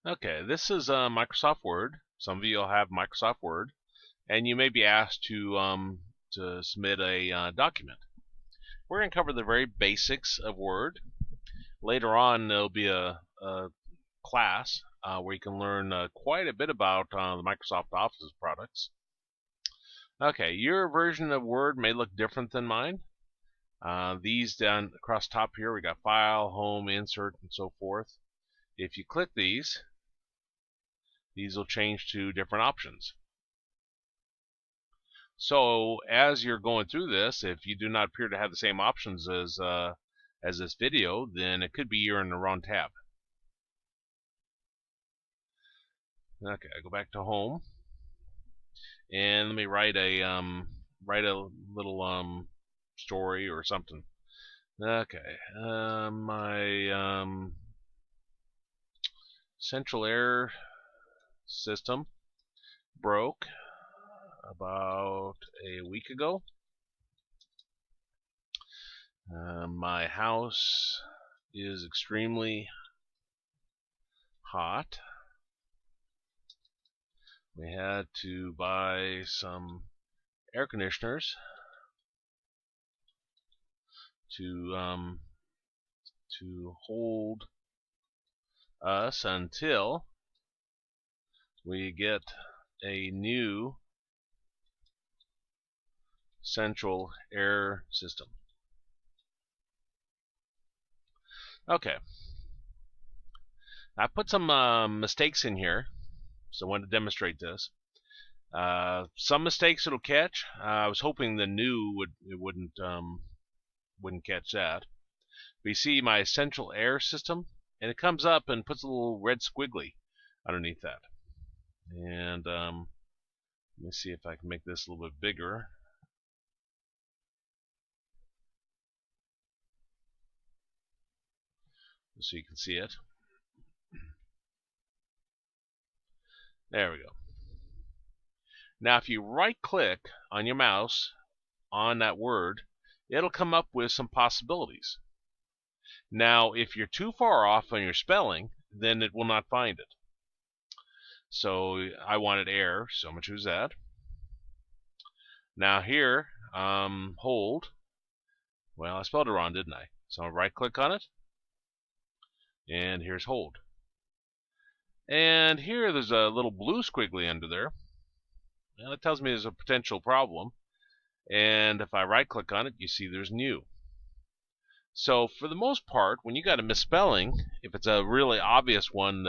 Okay, this is Microsoft Word. Some of you will have Microsoft Word, and you may be asked to submit a document. We're going to cover the very basics of Word. Later on, there'll be a class where you can learn quite a bit about the Microsoft Office products. Okay, your version of Word may look different than mine. These down across top here, we got File, Home, Insert, and so forth. If you click these will change to different options. So as you're going through this, if you do not appear to have the same options as this video, then it could be you're in the wrong tab. Okay, I go back to Home, and let me write a little story or something. Okay, my central air system broke about a week ago. My house is extremely hot. We had to buy some air conditioners to hold us until we get a new central air system. Okay, I put some mistakes in here, so I want to demonstrate this. Some mistakes it'll catch. I was hoping the new wouldn't catch that. But you see my central air system, and it comes up and puts a little red squiggly underneath that. And let me see if I can make this a little bit bigger. So you can see it. There we go. Now if you right click on your mouse on that word, it'll come up with some possibilities. Now if you're too far off on your spelling, then it will not find it. So I wanted air, so I'm going to choose that. Now here, hold. Well, I spelled it wrong, didn't I? So I'll right click on it, and here's hold. And here there's a little blue squiggly under there. Well, it tells me there's a potential problem. And if I right click on it, you see there's new. So for the most part, when you got a misspelling, if it's a really obvious one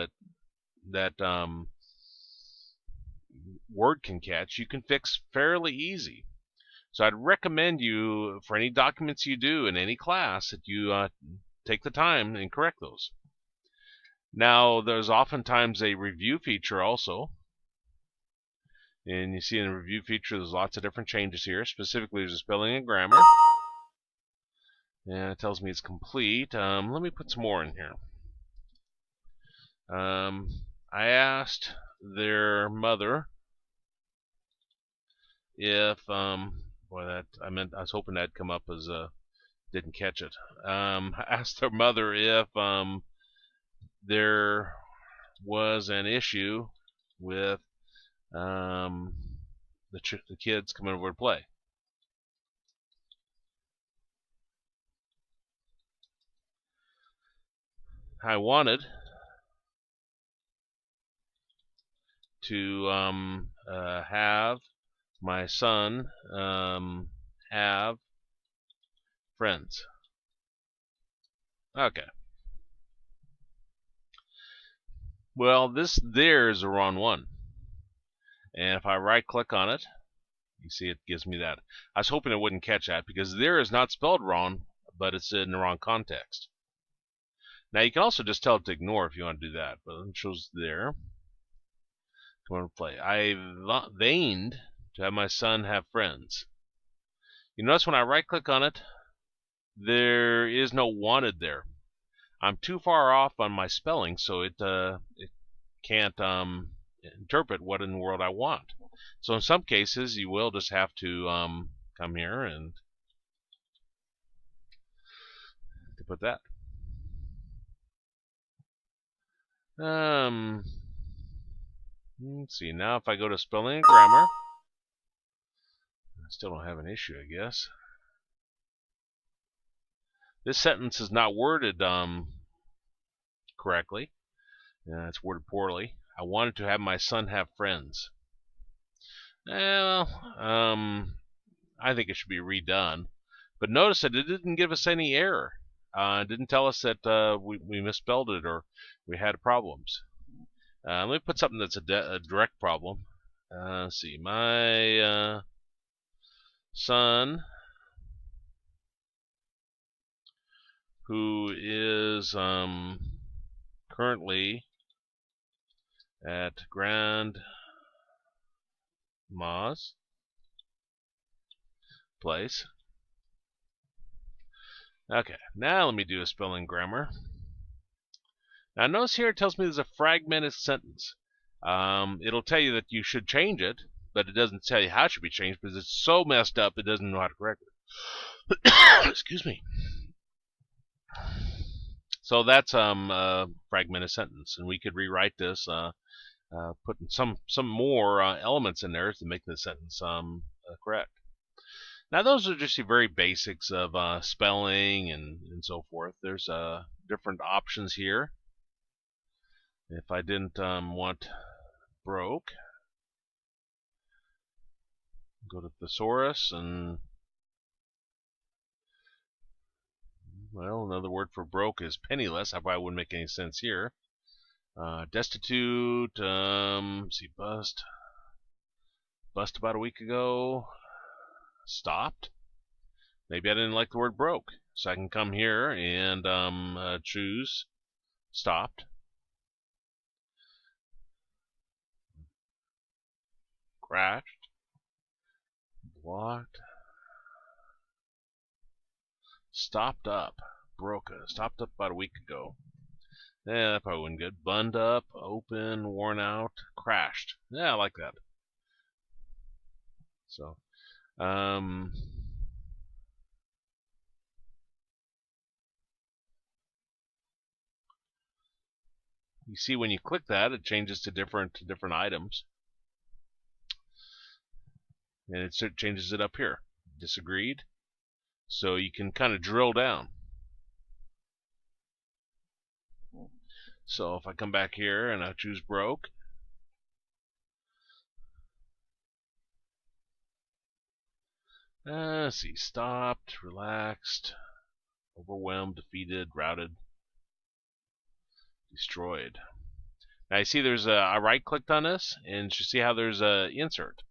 that Word can catch, you can fix fairly easy. So I'd recommend you, for any documents you do in any class, that you take the time and correct those. Now, there's oftentimes a review feature also. And you see in the review feature, there's lots of different changes here. Specifically, there's a spelling and grammar. And it tells me it's complete. Let me put some more in here. I asked their mother if, boy, that I was hoping that'd come up as didn't catch it. I asked their mother if there was an issue with the kids coming over to play. I wanted to have my son have friends. Okay. Well, there is the wrong one. And if I right click on it, you see it gives me that. I was hoping it wouldn't catch that because there is not spelled wrong, but it's in the wrong context. Now you can also just tell it to ignore if you want to do that, but it shows there. Come on, play. I veined to have my son have friends. You notice when I right click on it, there is no wanted there. I'm too far off on my spelling, so it can't interpret what in the world I want. So in some cases, you will just have to come here and to put that. Let's see. Now if I go to spelling and grammar, I still don't have an issue, I guess. This sentence is not worded correctly. It's worded poorly. I wanted to have my son have friends. Well, I think it should be redone. But notice that it didn't give us any error. It didn't tell us that we misspelled it or we had problems. Let me put something that's a direct problem. Let's see. My son, who is currently at Grandma's place. Okay, now let me do a spelling grammar. Now notice here it tells me there's a fragmented sentence. It'll tell you that you should change it, but it doesn't tell you how it should be changed because it's so messed up it doesn't know how to correct it. Excuse me. So that's a fragmented sentence, and we could rewrite this, putting some more elements in there to make the sentence correct. Now those are just the very basics of spelling and so forth. There's different options here. If I didn't want broke, go to thesaurus and, well, another word for broke is penniless. That probably wouldn't make any sense here. Destitute, see, bust about a week ago. Stopped. Maybe I didn't like the word broke, so I can come here and choose stopped. Crashed. Blocked. Stopped up. Broke. Stopped up about a week ago. Yeah, that probably wasn't good. Bunned up, open, worn out, crashed. Yeah, I like that. So, you see when you click that, it changes to different items. And it changes it up here. Disagreed. So you can kind of drill down. So if I come back here and I choose broke, let's see, stopped, relaxed, overwhelmed, defeated, routed, destroyed. Now you see there's I right-clicked on this, and you see how there's a insert.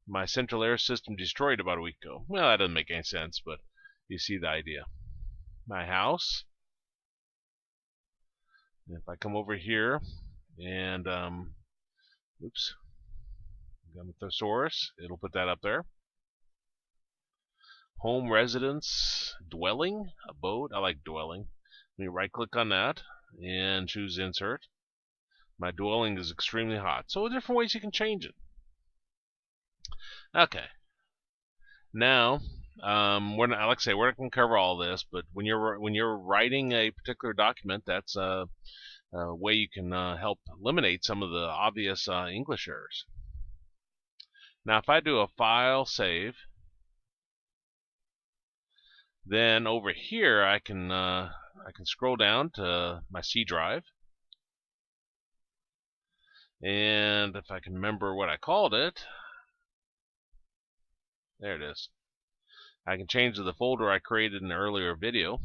My central air system destroyed about a week ago. Well, that doesn't make any sense, but you see the idea. My house. If I come over here and oops, got a thesaurus, it'll put that up there. Home, residence, dwelling, abode. I like dwelling. Let me right-click on that and choose insert. My dwelling is extremely hot. So different ways you can change it. Okay. Now, we're not, like I say, we're not going to cover all this, but when you're writing a particular document, that's a way you can help eliminate some of the obvious English errors. Now, if I do a file save, then over here I can scroll down to my C drive, and if I can remember what I called it, there it is. I can change to the folder I created in an earlier video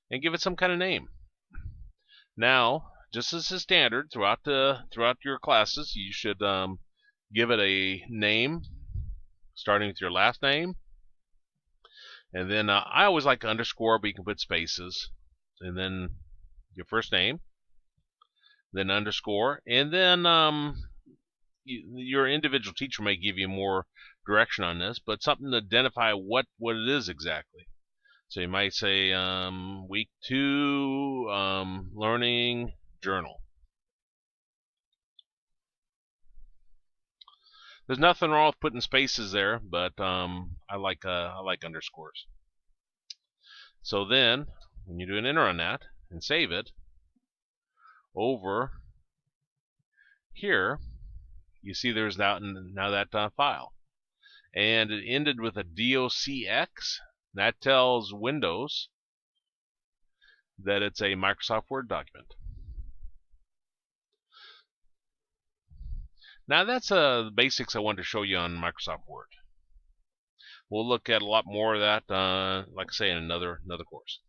and give it some kind of name. Now, just as is standard throughout your classes, you should give it a name starting with your last name, and then I always like to underscore, but you can put spaces, and then your first name, then underscore, and then your individual teacher may give you more direction on this, but something to identify what it is exactly. So you might say week 2 learning journal. There's nothing wrong with putting spaces there, but I like underscores. So then, when you do an enter on that and save it, over here, you see there's now that file. And it ended with a docx. That tells Windows that it's a Microsoft Word document. Now that's the basics I wanted to show you on Microsoft Word. We'll look at a lot more of that, like I say, in another course.